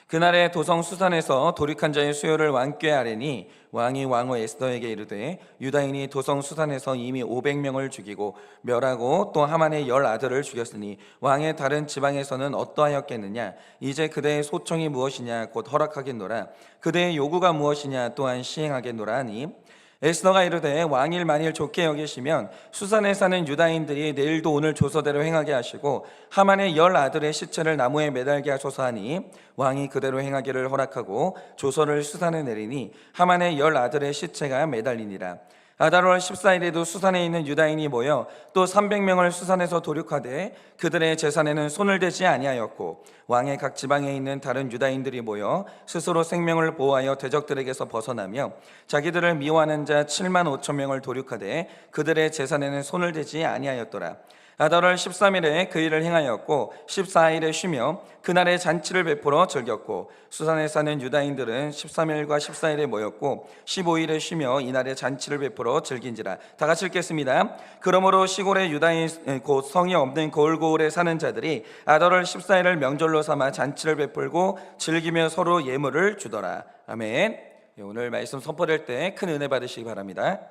그날에 도성 수산에서 도륙한 자의 수요를 왕께 아뢰니 왕이 왕후 에스더에게 이르되 유다인이 도성 수산에서 이미 500명을 죽이고 멸하고 또 하만의 10아들을 죽였으니 왕의 다른 지방에서는 어떠하였겠느냐. 이제 그대의 소청이 무엇이냐 곧 허락하겠노라. 그대의 요구가 무엇이냐 또한 시행하겠노라 하니 에스더가 이르되 왕일 만일 좋게 여기시면 수산에 사는 유다인들이 내일도 오늘 조서대로 행하게 하시고 하만의 10아들의 시체를 나무에 매달게 하소서 하니 왕이 그대로 행하기를 허락하고 조서를 수산에 내리니 하만의 10아들의 시체가 매달리니라. 아달월 14일에도 수산에 있는 유다인이 모여 또 300명을 수산에서 도륙하되 그들의 재산에는 손을 대지 아니하였고 왕의 각 지방에 있는 다른 유다인들이 모여 스스로 생명을 보호하여 대적들에게서 벗어나며 자기들을 미워하는 자 7만 5천 명을 도륙하되 그들의 재산에는 손을 대지 아니하였더라. 아달월 13일에 그 일을 행하였고 14일에 쉬며 그날에 잔치를 베풀어 즐겼고 수산에 사는 유다인들은 13일과 14일에 모였고 15일에 쉬며 이날에 잔치를 베풀어 즐긴지라. 다 같이 읽겠습니다. 그러므로 시골의 유다인 곧 성이 없는 고을고을에 사는 자들이 아달월 14일을 명절로 삼아 잔치를 베풀고 즐기며 서로 예물을 주더라. 아멘. 오늘 말씀 선포될 때 큰 은혜 받으시기 바랍니다.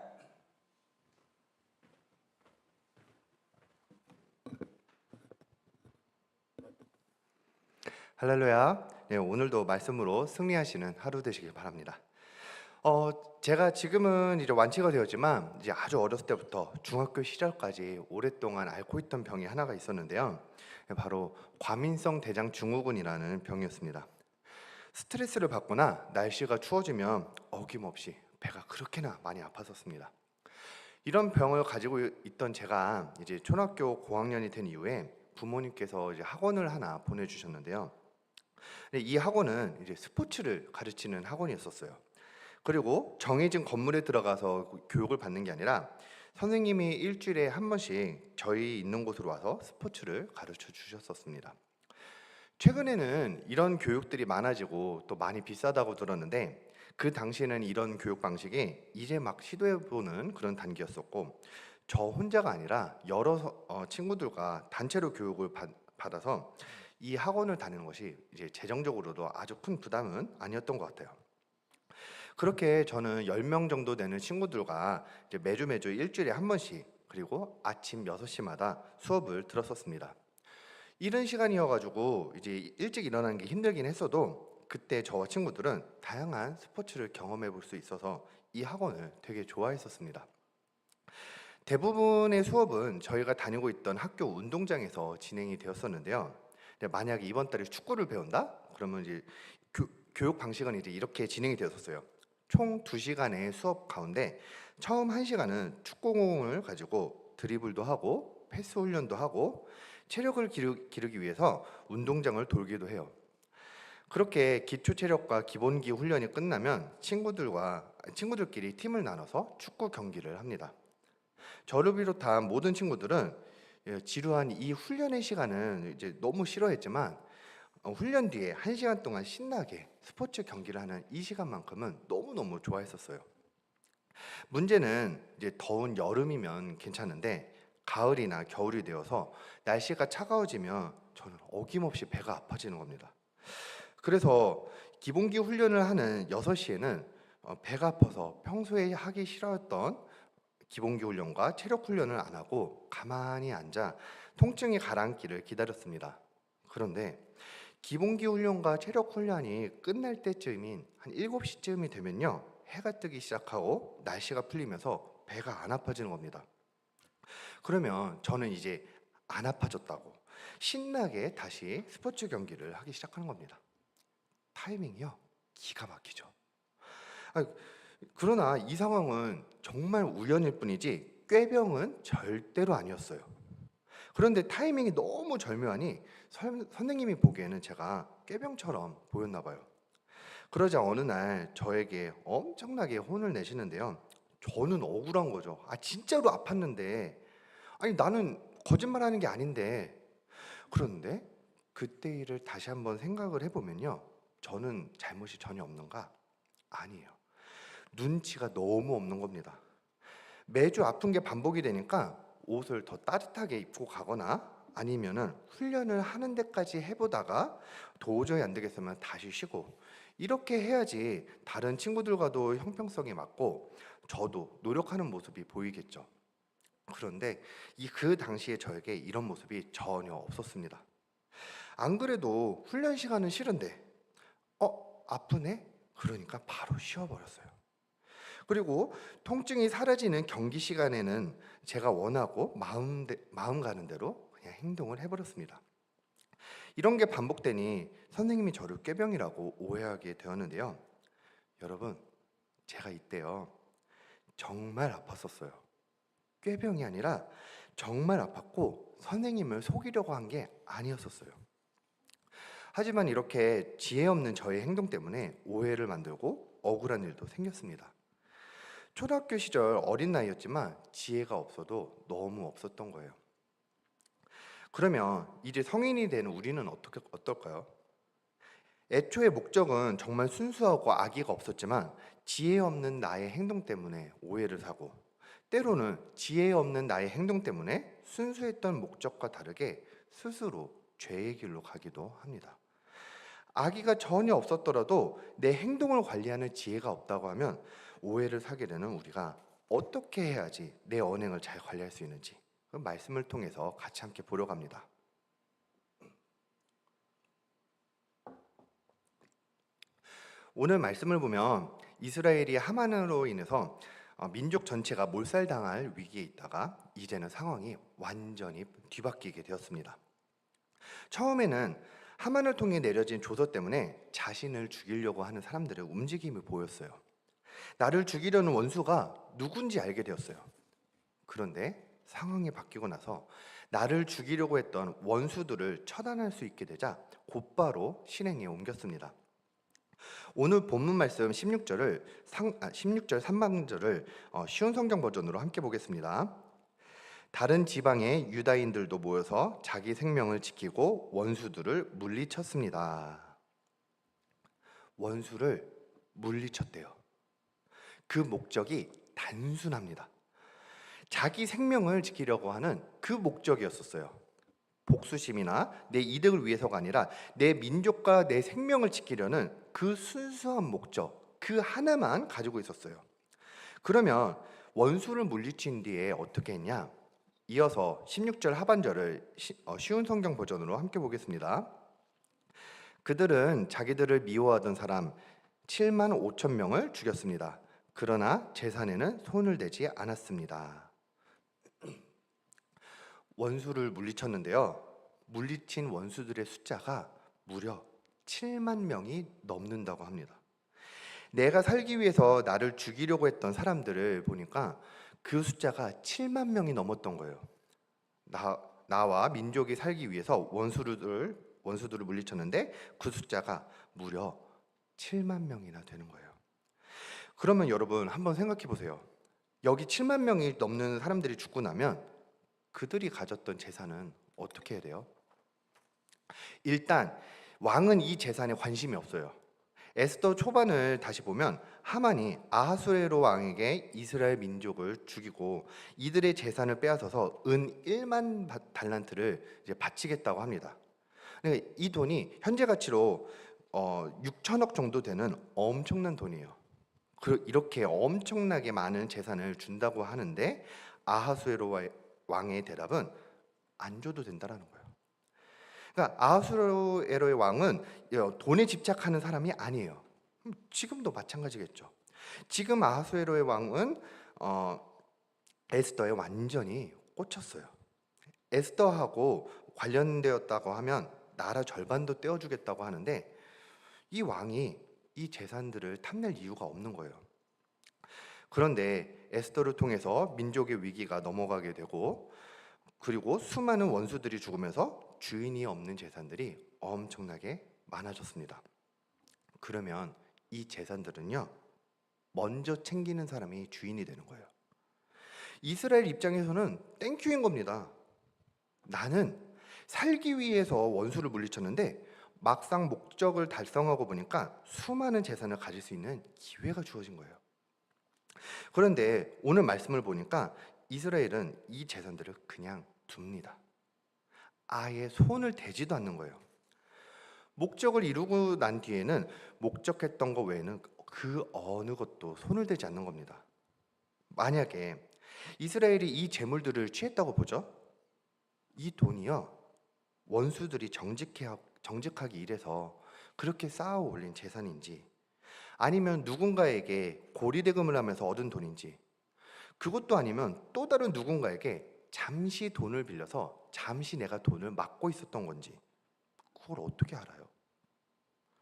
할렐루야. 네, 오늘도 말씀으로 승리하시는 하루 되시길 바랍니다. 제가 지금은 이제 완치가 되었지만 이제 아주 어렸을 때부터 중학교 시절까지 오랫동안 앓고 있던 병이 하나가 있었는데요. 바로 과민성 대장 증후군이라는 병이었습니다. 스트레스를 받거나 날씨가 추워지면 어김없이 배가 그렇게나 많이 아팠었습니다. 이런 병을 가지고 있던 제가 이제 초등학교 고학년이 된 이후에 부모님께서 이제 학원을 하나 보내주셨는데요. 이 학원은 이제 스포츠를 가르치는 학원이었어요. 그리고 정해진 건물에 들어가서 교육을 받는 게 아니라 선생님이 일주일에 한 번씩 저희 있는 곳으로 와서 스포츠를 가르쳐 주셨었습니다. 최근에는 이런 교육들이 많아지고 또 많이 비싸다고 들었는데 그 당시에는 이런 교육 방식이 이제 막 시도해보는 그런 단계였었고 저 혼자가 아니라 여러 친구들과 단체로 교육을 받아서 이 학원을 다니는 것이 이제 재정적으로도 아주 큰 부담은 아니었던 것 같아요. 그렇게 저는 10명 정도 되는 친구들과 이제 매주 일주일에 한 번씩 그리고 아침 6시마다 수업을 들었었습니다. 이른 시간이어가지고 이제 일찍 일어나는 게 힘들긴 했어도 그때 저와 친구들은 다양한 스포츠를 경험해 볼 수 있어서 이 학원을 되게 좋아했었습니다. 대부분의 수업은 저희가 다니고 있던 학교 운동장에서 진행이 되었었는데요. 만약에 이번 달에 축구를 배운다? 그러면 이제 교육 방식은 이제 이렇게 진행이 되었었어요. 총 2시간의 수업 가운데 처음 1시간은 축구공을 가지고 드리블도 하고 패스 훈련도 하고 체력을 기르기 위해서 운동장을 돌기도 해요. 그렇게 기초 체력과 기본기 훈련이 끝나면 친구들끼리 팀을 나눠서 축구 경기를 합니다. 저를 비롯한 모든 친구들은 지루한 이 훈련의 시간은 이제 너무 싫어했지만 훈련 뒤에 1시간 동안 신나게 스포츠 경기를 하는 이 시간만큼은 너무너무 좋아했었어요. 문제는 이제 더운 여름이면 괜찮은데 가을이나 겨울이 되어서 날씨가 차가워지면 저는 어김없이 배가 아파지는 겁니다. 그래서 기본기 훈련을 하는 6시에는 배가 아파서 평소에 하기 싫어했던 기본기 훈련과 체력 훈련을 안 하고 가만히 앉아 통증이 가라앉기를 기다렸습니다. 그런데 기본기 훈련과 체력 훈련이 끝날 때쯤인 한 7시쯤이 되면요, 해가 뜨기 시작하고 날씨가 풀리면서 배가 안 아파지는 겁니다. 그러면 저는 이제 안 아파졌다고 신나게 다시 스포츠 경기를 하기 시작하는 겁니다. 타이밍이요, 기가 막히죠. 그러나 이 상황은 정말 우연일 뿐이지 꾀병은 절대로 아니었어요. 그런데 타이밍이 너무 절묘하니 선생님이 보기에는 제가 꾀병처럼 보였나 봐요. 그러자 어느 날 저에게 엄청나게 혼을 내시는데요. 저는 억울한 거죠. 진짜로 아팠는데, 아니 나는 거짓말하는 게 아닌데. 그런데 그때 일을 다시 한번 생각을 해보면요, 저는 잘못이 전혀 없는가? 아니에요. 눈치가 너무 없는 겁니다. 매주 아픈 게 반복이 되니까 옷을 더 따뜻하게 입고 가거나 아니면은 훈련을 하는 데까지 해보다가 도저히 안 되겠으면 다시 쉬고, 이렇게 해야지 다른 친구들과도 형평성이 맞고 저도 노력하는 모습이 보이겠죠. 그런데 그 당시에 저에게 이런 모습이 전혀 없었습니다. 안 그래도 훈련 시간은 싫은데 아프네? 그러니까 바로 쉬어버렸어요. 그리고 통증이 사라지는 경기 시간에는 제가 원하고 마음 가는 대로 그냥 행동을 해버렸습니다. 이런 게 반복되니 선생님이 저를 꾀병이라고 오해하게 되었는데요. 여러분, 제가 이때요 정말 아팠었어요. 꾀병이 아니라 정말 아팠고 선생님을 속이려고 한 게 아니었었어요. 하지만 이렇게 지혜 없는 저의 행동 때문에 오해를 만들고 억울한 일도 생겼습니다. 초등학교 시절 어린 나이였지만 지혜가 없어도 너무 없었던 거예요. 그러면 이제 성인이 된 우리는 어떨까요? 애초에 목적은 정말 순수하고 악의가 없었지만 지혜 없는 나의 행동 때문에 오해를 사고, 때로는 지혜 없는 나의 행동 때문에 순수했던 목적과 다르게 스스로 죄의 길로 가기도 합니다. 악의가 전혀 없었더라도 내 행동을 관리하는 지혜가 없다고 하면 오해를 사게 되는 우리가 어떻게 해야지 내 언행을 잘 관리할 수 있는지, 그 말씀을 통해서 같이 함께 보려 갑니다. 오늘 말씀을 보면 이스라엘이 하만으로 인해서 민족 전체가 몰살당할 위기에 있다가 이제는 상황이 완전히 뒤바뀌게 되었습니다. 처음에는 하만을 통해 내려진 조서 때문에 자신을 죽이려고 하는 사람들의 움직임이 보였어요. 나를 죽이려는 원수가 누군지 알게 되었어요. 그런데 상황이 바뀌고 나서 나를 죽이려고 했던 원수들을 처단할 수 있게 되자 곧바로 실행에 옮겼습니다. 오늘 본문 말씀 16절 3방절을 쉬운 성경 버전으로 함께 보겠습니다. 다른 지방의 유다인들도 모여서 자기 생명을 지키고 원수들을 물리쳤습니다. 원수를 물리쳤대요. 그 목적이 단순합니다. 자기 생명을 지키려고 하는 그 목적이었었어요. 복수심이나 내 이득을 위해서가 아니라 내 민족과 내 생명을 지키려는 그 순수한 목적, 그 하나만 가지고 있었어요. 그러면 원수를 물리친 뒤에 어떻게 했냐? 이어서 16절 하반절을 쉬운 성경 버전으로 함께 보겠습니다. 그들은 자기들을 미워하던 사람 7만 5천 명을 죽였습니다. 그러나 재산에는 손을 대지 않았습니다. 원수를 물리쳤는데요. 물리친 원수들의 숫자가 무려 7만 명이 넘는다고 합니다. 내가 살기 위해서 나를 죽이려고 했던 사람들을 보니까 그 숫자가 7만 명이 넘었던 거예요. 나와 민족이 살기 위해서 원수들을 물리쳤는데 그 숫자가 무려 7만 명이나 되는 거예요. 그러면 여러분 한번 생각해 보세요. 여기 7만 명이 넘는 사람들이 죽고 나면 그들이 가졌던 재산은 어떻게 해야 돼요? 일단 왕은 이 재산에 관심이 없어요. 에스더 초반을 다시 보면 하만이 아하수에로 왕에게 이스라엘 민족을 죽이고 이들의 재산을 빼앗아서 은 1만 달란트를 이제 바치겠다고 합니다. 그러니까 이 돈이 현재 가치로 6천억 정도 되는 엄청난 돈이에요. 이렇게 엄청나게 많은 재산을 준다고 하는데 아하수에로 왕의 대답은 안 줘도 된다라는 거예요. 그러니까 아하수에로의 왕은 돈에 집착하는 사람이 아니에요. 지금도 마찬가지겠죠. 지금 아하수에로의 왕은 에스더에 완전히 꽂혔어요. 에스더하고 관련되었다고 하면 나라 절반도 떼어주겠다고 하는데 이 왕이 이 재산들을 탐낼 이유가 없는 거예요. 그런데 에스더를 통해서 민족의 위기가 넘어가게 되고 그리고 수많은 원수들이 죽으면서 주인이 없는 재산들이 엄청나게 많아졌습니다. 그러면 이 재산들은요, 먼저 챙기는 사람이 주인이 되는 거예요. 이스라엘 입장에서는 땡큐인 겁니다. 나는 살기 위해서 원수를 물리쳤는데 막상 목적을 달성하고 보니까 수많은 재산을 가질 수 있는 기회가 주어진 거예요. 그런데 오늘 말씀을 보니까 이스라엘은 이 재산들을 그냥 둡니다. 아예 손을 대지도 않는 거예요. 목적을 이루고 난 뒤에는 목적했던 것 외에는 그 어느 것도 손을 대지 않는 겁니다. 만약에 이스라엘이 이 재물들을 취했다고 보죠. 이 돈이요, 원수들이 정직하게 일해서 그렇게 쌓아 올린 재산인지, 아니면 누군가에게 고리대금을 하면서 얻은 돈인지, 그것도 아니면 또 다른 누군가에게 잠시 돈을 빌려서 잠시 내가 돈을 막고 있었던 건지, 그걸 어떻게 알아요?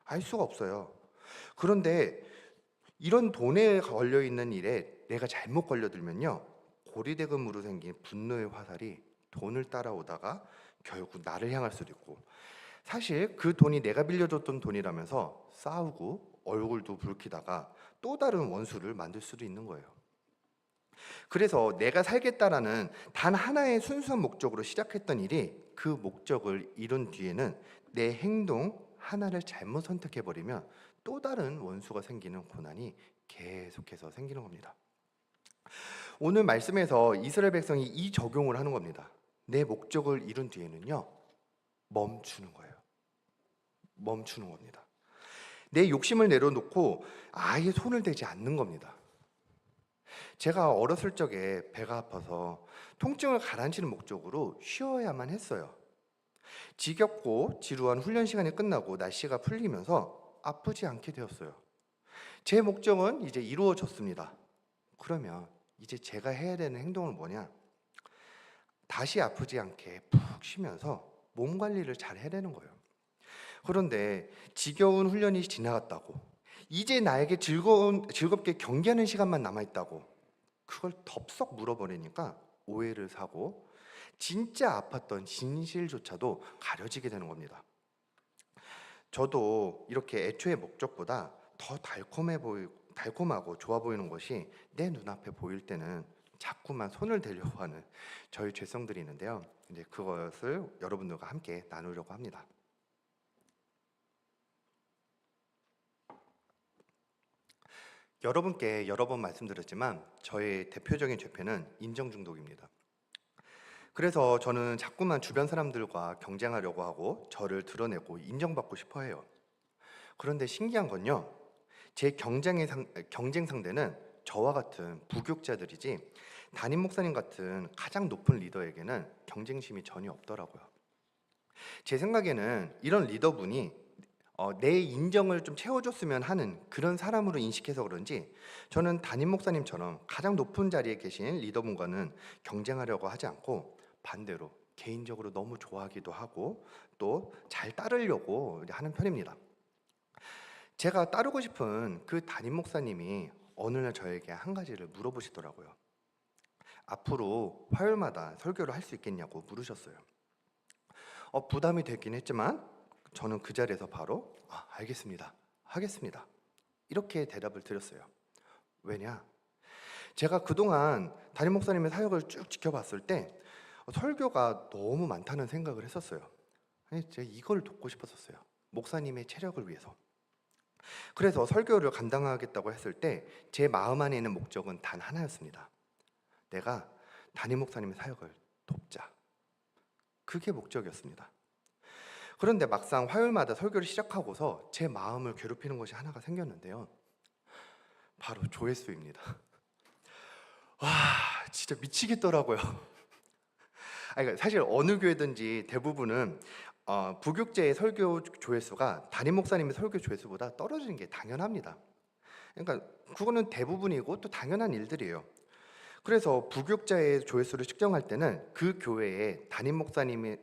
알 수가 없어요. 그런데 이런 돈에 걸려 있는 일에 내가 잘못 걸려들면요, 고리대금으로 생긴 분노의 화살이 돈을 따라오다가 결국 나를 향할 수도 있고, 사실 그 돈이 내가 빌려줬던 돈이라면서 싸우고 얼굴도 붉히다가 또 다른 원수를 만들 수도 있는 거예요. 그래서 내가 살겠다라는 단 하나의 순수한 목적으로 시작했던 일이 그 목적을 이룬 뒤에는 내 행동 하나를 잘못 선택해버리면 또 다른 원수가 생기는 고난이 계속해서 생기는 겁니다. 오늘 말씀에서 이스라엘 백성이 이 적용을 하는 겁니다. 내 목적을 이룬 뒤에는요, 멈추는 거예요. 멈추는 겁니다. 내 욕심을 내려놓고 아예 손을 대지 않는 겁니다. 제가 어렸을 적에 배가 아파서 통증을 가라앉히는 목적으로 쉬어야만 했어요. 지겹고 지루한 훈련 시간이 끝나고 날씨가 풀리면서 아프지 않게 되었어요. 제 목적은 이제 이루어졌습니다. 그러면 이제 제가 해야 되는 행동은 뭐냐? 다시 아프지 않게 푹 쉬면서 몸 관리를 잘 해야 되는 거예요. 그런데 지겨운 훈련이 지나갔다고, 이제 나에게 즐겁게 경기하는 시간만 남아있다고 그걸 덥석 물어버리니까 오해를 사고 진짜 아팠던 진실조차도 가려지게 되는 겁니다. 저도 이렇게 애초의 목적보다 더 달콤하고 좋아 보이는 것이 내 눈앞에 보일 때는 자꾸만 손을 대려고 하는 저희 죄성들이 있는데요. 이제 그것을 여러분들과 함께 나누려고 합니다. 여러분께 여러 번 말씀드렸지만 저의 대표적인 죄표는 인정 중독입니다. 그래서 저는 자꾸만 주변 사람들과 경쟁하려고 하고 저를 드러내고 인정받고 싶어 해요. 그런데 신기한 건요, 제 경쟁 상대는 저와 같은 부교육자들이지 담임 목사님 같은 가장 높은 리더에게는 경쟁심이 전혀 없더라고요. 제 생각에는 이런 리더분이 내 인정을 좀 채워줬으면 하는 그런 사람으로 인식해서 그런지 저는 담임 목사님처럼 가장 높은 자리에 계신 리더분과는 경쟁하려고 하지 않고 반대로 개인적으로 너무 좋아하기도 하고 또 잘 따르려고 하는 편입니다. 제가 따르고 싶은 그 담임 목사님이 어느 날 저에게 한 가지를 물어보시더라고요. 앞으로 화요일마다 설교를 할 수 있겠냐고 물으셨어요. 부담이 되긴 했지만 저는 그 자리에서 바로 알겠습니다, 하겠습니다, 이렇게 대답을 드렸어요. 왜냐? 제가 그동안 담임 목사님의 사역을 쭉 지켜봤을 때 설교가 너무 많다는 생각을 했었어요. 제가 이걸 돕고 싶었어요. 목사님의 체력을 위해서. 그래서 설교를 감당하겠다고 했을 때 제 마음 안에 있는 목적은 단 하나였습니다. 내가 담임 목사님의 사역을 돕자. 그게 목적이었습니다. 그런데 막상 화요일마다 설교를 시작하고서 제 마음을 괴롭히는 것이 하나가 생겼는데요, 바로 조회수입니다. 와, 진짜 미치겠더라고요. 그러니까 사실 어느 교회든지 대부분은 부교육자의 설교 조회수가 담임 목사님의 설교 조회수보다 떨어지는 게 당연합니다. 그러니까 그거는 대부분이고 또 당연한 일들이에요. 그래서 부교육자의 조회수를 측정할 때는 그 교회의 담임 목사님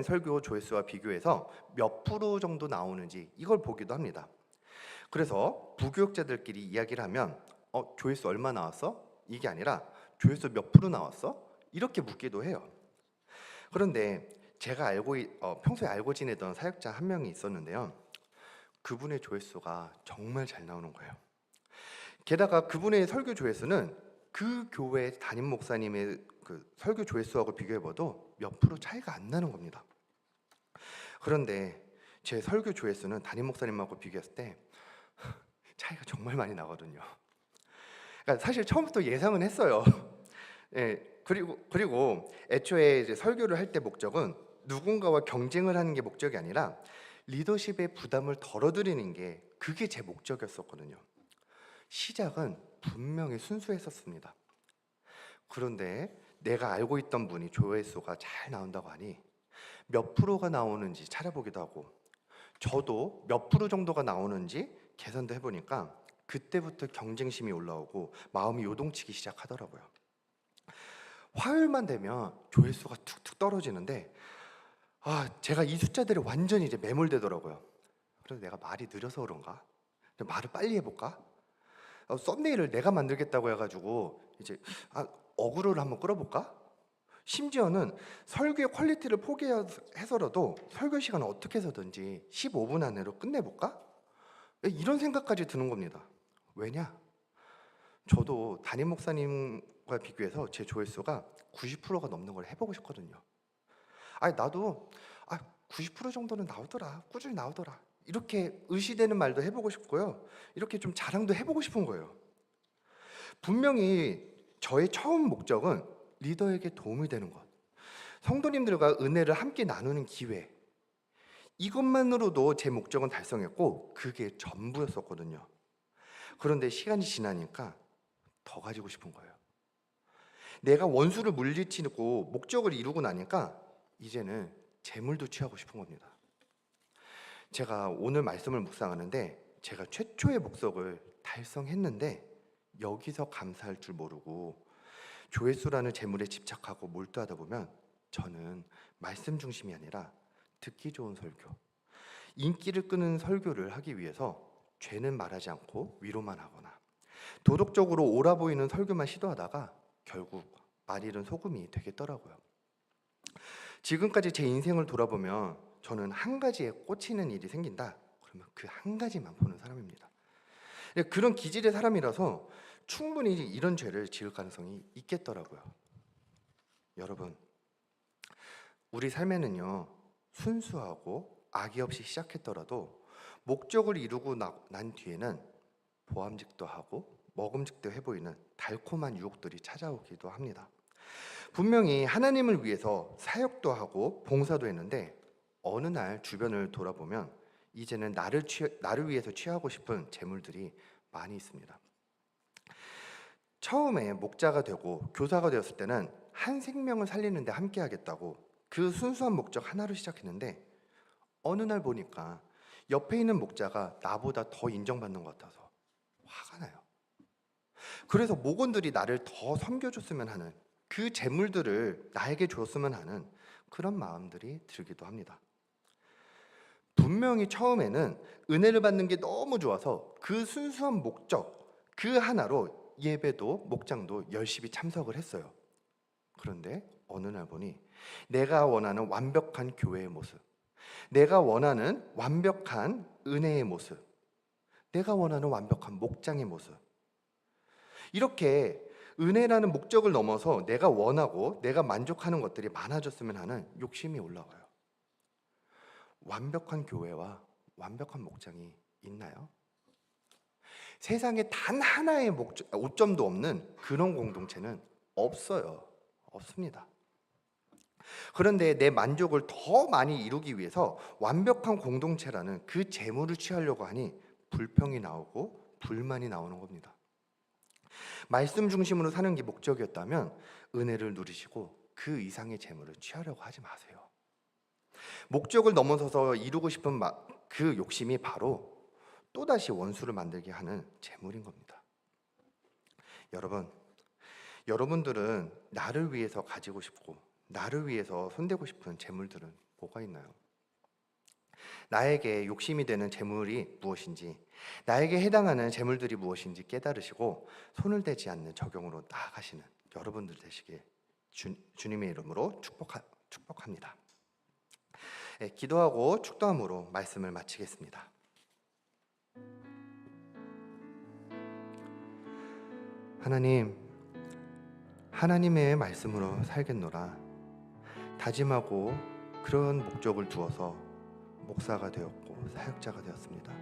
설교 조회수와 비교해서 몇 프로 정도 나오는지 이걸 보기도 합니다. 그래서 부교육자들끼리 이야기를 하면 조회수 얼마 나왔어? 이게 아니라 조회수 몇 프로 나왔어? 이렇게 묻기도 해요. 그런데 제가 평소에 알고 지내던 사역자 한 명이 있었는데요, 그분의 조회수가 정말 잘 나오는 거예요. 게다가 그분의 설교 조회수는 그 교회 담임 목사님의 그 설교 조회수하고 비교해봐도 몇 프로 차이가 안 나는 겁니다. 그런데 제 설교 조회수는 담임 목사님하고 비교했을 때 차이가 정말 많이 나거든요. 그러니까 사실 처음부터 예상은 했어요. 그리고 애초에 이제 설교를 할 때 목적은 누군가와 경쟁을 하는 게 목적이 아니라 리더십의 부담을 덜어드리는 게 그게 제 목적이었었거든요. 시작은 분명히 순수했었습니다. 그런데 내가 알고 있던 분이 조회수가 잘 나온다고 하니 몇 프로가 나오는지 찾아보기도 하고, 저도 몇 프로 정도가 나오는지 계산도 해보니까 그때부터 경쟁심이 올라오고 마음이 요동치기 시작하더라고요. 화요일만 되면 조회수가 툭툭 떨어지는데 제가 이 숫자들이 완전히 이제 매몰되더라고요. 그래서 내가 말이 느려서 그런가? 말을 빨리 해볼까? 썸네일을 내가 만들겠다고 해가지고 이제 어그로를 한번 끌어볼까? 심지어는 설교의 퀄리티를 포기해서라도 설교 시간을 어떻게 해서든지 15분 안으로 끝내볼까? 이런 생각까지 드는 겁니다. 왜냐? 저도 담임 목사님과 비교해서 제 조회수가 90%가 넘는 걸 해보고 싶거든요. 나도 90% 정도는 나오더라, 꾸준히 나오더라, 이렇게 의시되는 말도 해보고 싶고요. 이렇게 좀 자랑도 해보고 싶은 거예요. 분명히 저의 처음 목적은 리더에게 도움이 되는 것, 성도님들과 은혜를 함께 나누는 기회, 이것만으로도 제 목적은 달성했고 그게 전부였었거든요. 그런데 시간이 지나니까 더 가지고 싶은 거예요. 내가 원수를 물리치고 목적을 이루고 나니까 이제는 재물도 취하고 싶은 겁니다. 제가 오늘 말씀을 묵상하는데 제가 최초의 목적을 달성했는데 여기서 감사할 줄 모르고 조회수라는 재물에 집착하고 몰두하다 보면 저는 말씀 중심이 아니라 듣기 좋은 설교, 인기를 끄는 설교를 하기 위해서 죄는 말하지 않고 위로만 하거나 도덕적으로 옳아 보이는 설교만 시도하다가 결국 말 잃은 소금이 되겠더라고요. 지금까지 제 인생을 돌아보면 저는 한 가지에 꽂히는 일이 생긴다 그러면 그 한 가지만 보는 사람입니다. 그런 기질의 사람이라서 충분히 이런 죄를 지을 가능성이 있겠더라고요. 여러분, 우리 삶에는요, 순수하고 악의 없이 시작했더라도 목적을 이루고 난 뒤에는 보암직도 하고 먹음직도 해보이는 달콤한 유혹들이 찾아오기도 합니다. 분명히 하나님을 위해서 사역도 하고 봉사도 했는데 어느 날 주변을 돌아보면 이제는 나를 위해서 취하고 싶은 재물들이 많이 있습니다. 처음에 목자가 되고 교사가 되었을 때는 한 생명을 살리는 데 함께 하겠다고 그 순수한 목적 하나로 시작했는데 어느 날 보니까 옆에 있는 목자가 나보다 더 인정받는 것 같아서 화가 나요. 그래서 목원들이 나를 더 섬겨줬으면 하는, 그 재물들을 나에게 줬으면 하는 그런 마음들이 들기도 합니다. 분명히 처음에는 은혜를 받는 게 너무 좋아서 그 순수한 목적 그 하나로 예배도 목장도 열심히 참석을 했어요. 그런데 어느 날 보니 내가 원하는 완벽한 교회의 모습, 내가 원하는 완벽한 은혜의 모습, 내가 원하는 완벽한 목장의 모습, 이렇게 은혜라는 목적을 넘어서 내가 원하고 내가 만족하는 것들이 많아졌으면 하는 욕심이 올라와요. 완벽한 교회와 완벽한 목장이 있나요? 세상에 단 하나의 오점도 없는 그런 공동체는 없어요. 없습니다. 그런데 내 만족을 더 많이 이루기 위해서 완벽한 공동체라는 그 재물을 취하려고 하니 불평이 나오고 불만이 나오는 겁니다. 말씀 중심으로 사는 게 목적이었다면 은혜를 누리시고 그 이상의 재물을 취하려고 하지 마세요. 목적을 넘어서서 이루고 싶은 그 욕심이 바로 또다시 원수를 만들게 하는 재물인 겁니다. 여러분들은 나를 위해서 가지고 싶고 나를 위해서 손대고 싶은 재물들은 뭐가 있나요? 나에게 욕심이 되는 재물이 무엇인지, 나에게 해당하는 재물들이 무엇인지 깨달으시고 손을 대지 않는 적용으로 나아가시는 여러분들 되시길 주님의 이름으로 축복합니다. 기도하고 축도함으로 말씀을 마치겠습니다. 하나님의 말씀으로 살겠노라 다짐하고 그런 목적을 두어서 목사가 되었고 사역자가 되었습니다.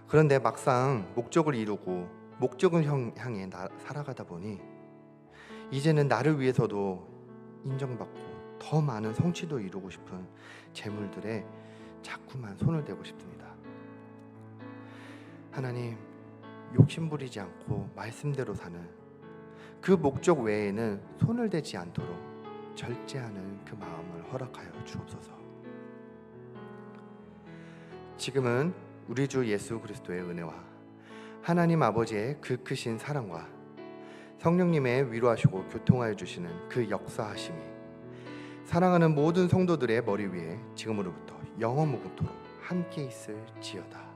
그런데 막상 목적을 이루고 목적을 향해 살아가다 보니 이제는 나를 위해서도 인정받고 더 많은 성취도 이루고 싶은 재물들에 자꾸만 손을 대고 싶습니다. 하나님, 욕심 부리지 않고 말씀대로 사는 그 목적 외에는 손을 대지 않도록 절제하는 그 마음을 허락하여 주옵소서. 지금은 우리 주 예수 그리스도의 은혜와 하나님 아버지의 그 크신 사랑과 성령님의 위로하시고 교통하여 주시는 그 역사하심이 사랑하는 모든 성도들의 머리 위에 지금으로부터 영원 무궁토록 함께 있을지어다.